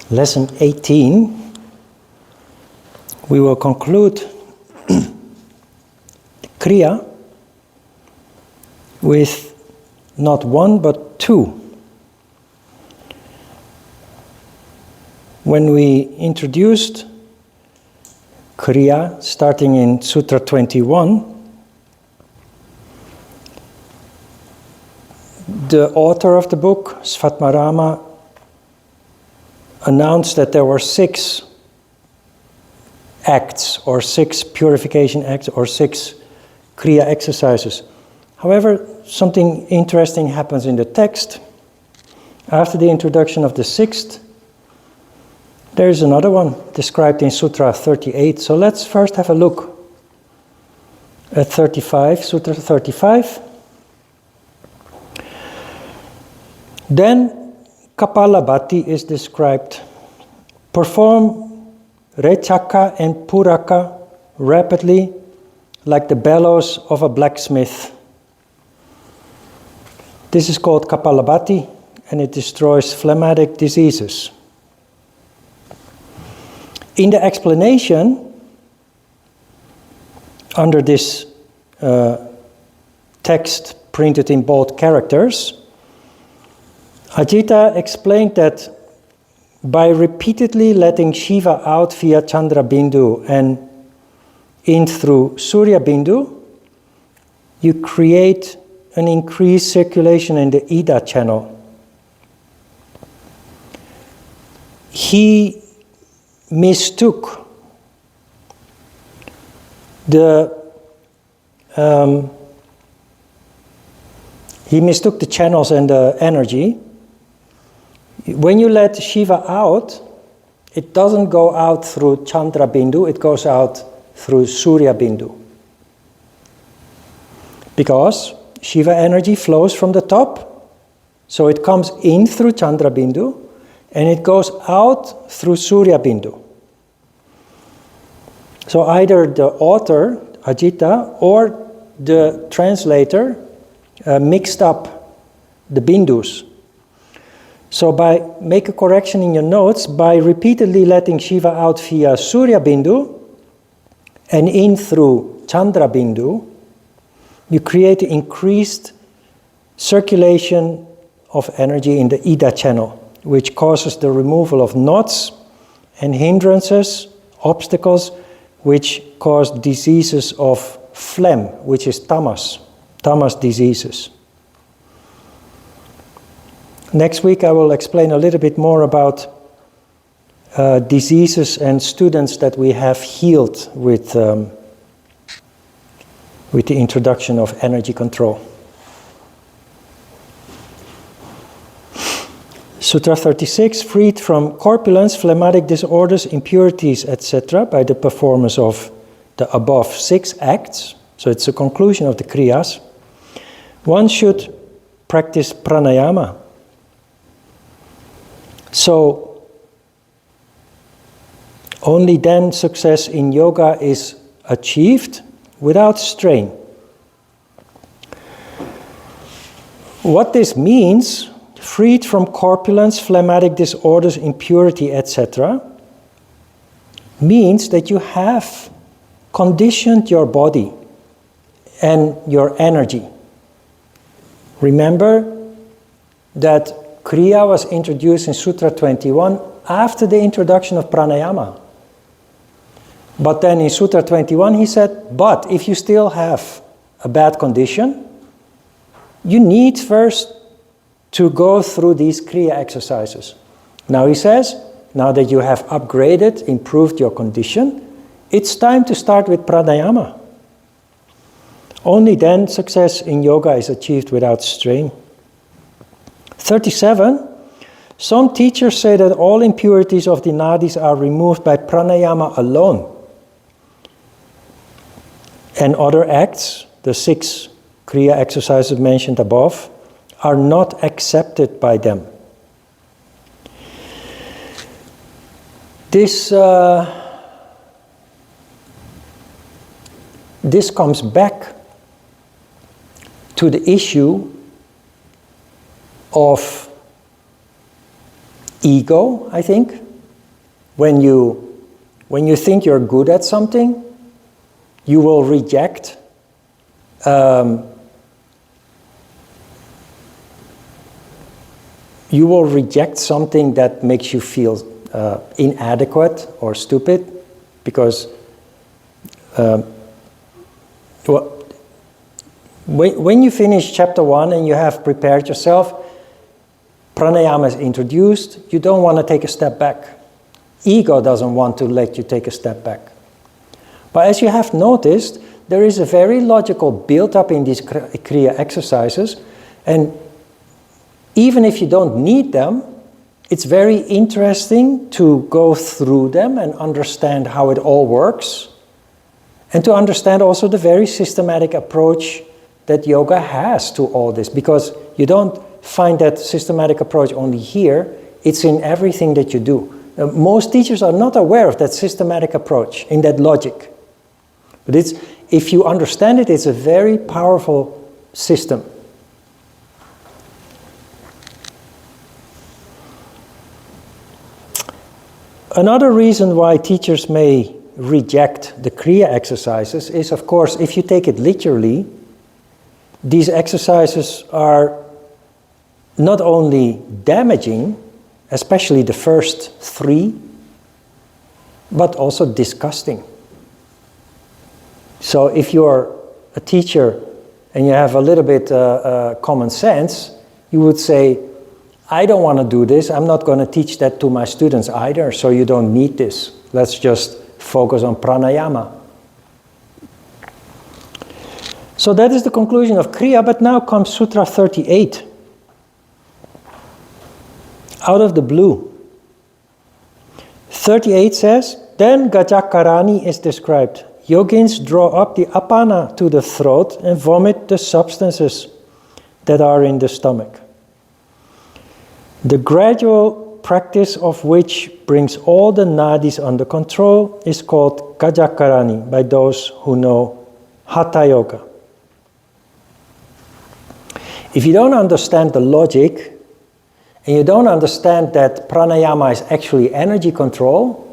lesson 18, we will conclude Kriya with not one but two. When we introduced Kriya, starting in Sutra 21, the author of the book, Svatmarama, announced that there were 6 acts, or 6 purification acts, or 6 Kriya exercises. However, something interesting happens in the text. After the introduction of the 6th, there is another one described in Sutra 38. So let's first have a look at 35, Sutra 35. Then Kapalabhati is described. Perform Rechaka and Puraka rapidly, like the bellows of a blacksmith. This is called Kapalabhati, and it destroys phlegmatic diseases. In the explanation, under this text printed in bold characters, Ajita explained that by repeatedly letting Shiva out via Chandra Bindu and in through Surya Bindu, you create an increased circulation in the Ida channel. He mistook the channels and the energy. When you let Shiva out, it doesn't go out through Chandra Bindu, it goes out through Surya Bindu. Because Shiva energy flows from the top, so it comes in through Chandra Bindu, and it goes out through Surya Bindu. So either the author, Ajita, or the translator mixed up the Bindus. So make a correction in your notes, by repeatedly letting Shiva out via Surya Bindu and in through Chandra Bindu, you create increased circulation of energy in the Ida channel, which causes the removal of knots and hindrances, obstacles, which cause diseases of phlegm, which is tamas diseases. Next week I will explain a little bit more about diseases and students that we have healed with the introduction of energy control. Sutra 36, freed from corpulence, phlegmatic disorders, impurities, etc. by the performance of the above 6 acts. So it's a conclusion of the Kriyas. One should practice pranayama. So only then success in yoga is achieved without strain. What this means, freed from corpulence, phlegmatic disorders, impurity, etc., means that you have conditioned your body and your energy. Remember that Kriya was introduced in Sutra 21 after the introduction of pranayama. But then in Sutra 21 he said, but if you still have a bad condition, you need first to go through these Kriya exercises. Now he says, now that you have upgraded, improved your condition, it's time to start with pranayama. Only then success in yoga is achieved without strain. 37. Some teachers say that all impurities of the nadis are removed by pranayama alone. And other acts, the 6 Kriya exercises mentioned above, are not accepted by them. This comes back to the issue of ego, I think, when you think you're good at something, you will reject something that makes you feel inadequate or stupid, because when you finish chapter 1 and you have prepared yourself, pranayama is introduced, you don't want to take a step back. Ego doesn't want to let you take a step back. But as you have noticed, there is a very logical build-up in these Kriya exercises, and even if you don't need them, it's very interesting to go through them and understand how it all works, and to understand also the very systematic approach that yoga has to all this, because you don't find that systematic approach only here, it's in everything that you do. Most teachers are not aware of that systematic approach, in that logic. But if you understand it, it's a very powerful system. Another reason why teachers may reject the Kriya exercises is, of course, if you take it literally, these exercises are not only damaging, especially the first 3, but also disgusting. So if you're a teacher and you have a little bit common sense, you would say, I don't want to do this, I'm not going to teach that to my students either, so you don't need this. Let's just focus on pranayama. So that is the conclusion of Kriya, but now comes Sutra 38. Out of the blue. 38 says, then Gajakarani is described. Yogins draw up the apana to the throat and vomit the substances that are in the stomach. The gradual practice of which brings all the nadis under control is called Gajakarani by those who know Hatha Yoga. If you don't understand the logic, and you don't understand that pranayama is actually energy control,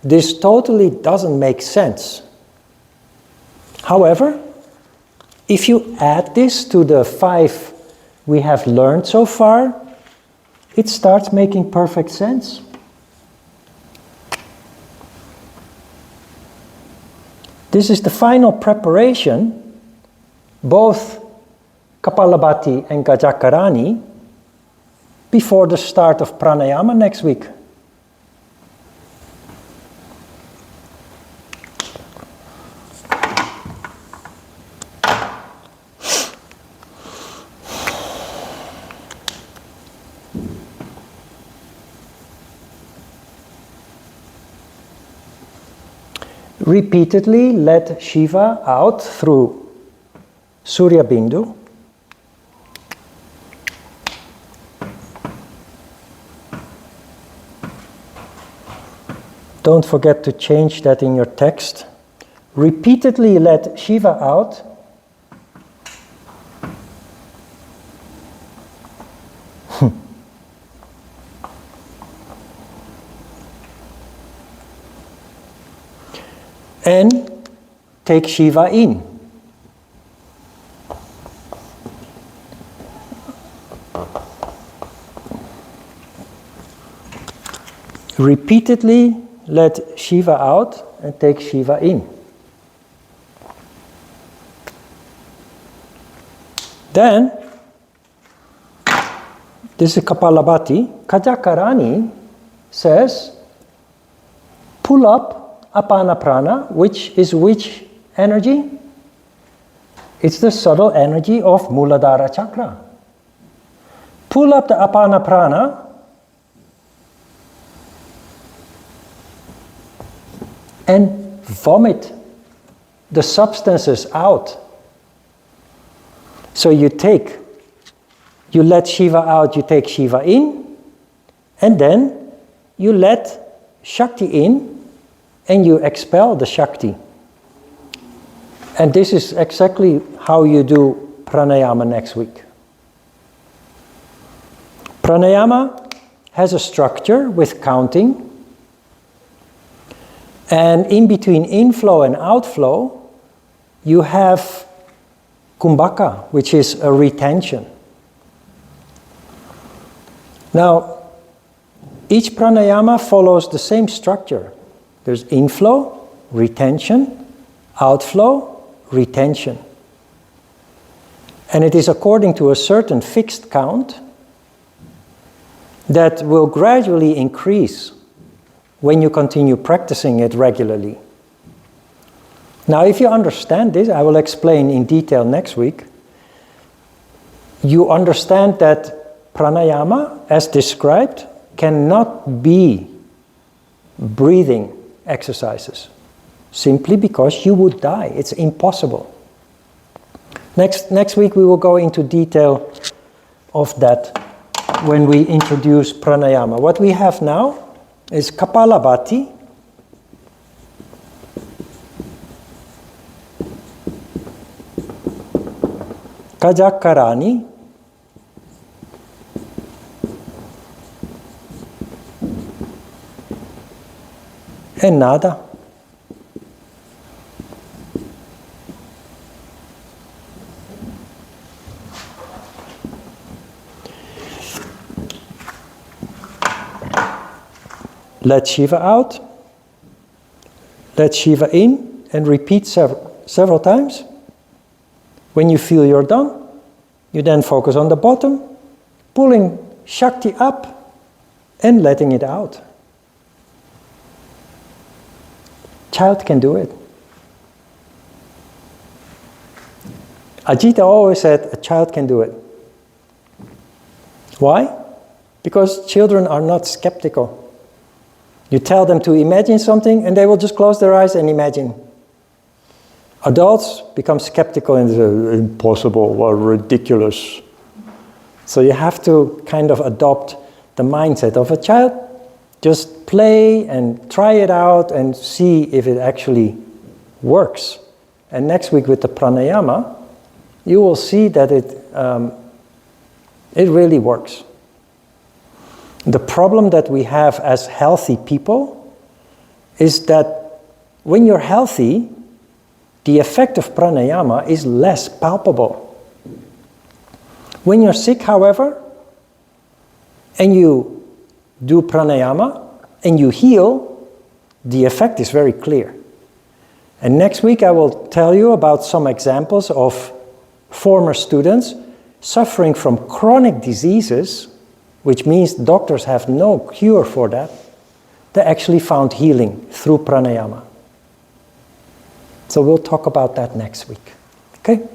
this totally doesn't make sense. However, if you add this to the 5 we have learned so far, it starts making perfect sense. This is the final preparation, both Kapalabhati and Gajakarani, before the start of pranayama next week. Repeatedly let Shiva out through Surya Bindu. Don't forget to change that in your text. Repeatedly let Shiva out. And take Shiva in. Repeatedly let Shiva out and take Shiva in. Then, this is Kapalabhati. Gajakarani says, pull up apana prana, which is which energy? It's the subtle energy of Muladhara chakra. Pull up the apana prana and vomit the substances out. So you let Shiva out, you take Shiva in, and then you let Shakti in, and you expel the Shakti. And this is exactly how you do pranayama next week. Pranayama has a structure with counting. And in between inflow and outflow, you have kumbhaka, which is a retention. Now, each pranayama follows the same structure. There's inflow, retention, outflow, retention. And it is according to a certain fixed count that will gradually increase when you continue practicing it regularly. Now, if you understand this, I will explain in detail next week. You understand that pranayama, as described, cannot be breathing exercises, simply because you would die. It's impossible. Next week we will go into detail of that when we introduce pranayama. What we have now is Kapalabhati, Gajakarani, and nada. Let Shiva out, let Shiva in, and repeat several times. When you feel you're done, you then focus on the bottom, pulling Shakti up and letting it out. Child can do it. Ajita always said a child can do it. Why? Because children are not skeptical. You tell them to imagine something and they will just close their eyes and imagine. Adults become skeptical and say, impossible or ridiculous. So you have to kind of adopt the mindset of a child. Just play and try it out and see if it actually works. And next week with the pranayama, you will see that it really works. The problem that we have as healthy people is that when you're healthy, the effect of pranayama is less palpable. When you're sick, however, and you do pranayama and you heal, the effect is very clear. And next week I will tell you about some examples of former students suffering from chronic diseases, which means doctors have no cure for that. They actually found healing through pranayama. So we'll talk about that next week. Okay?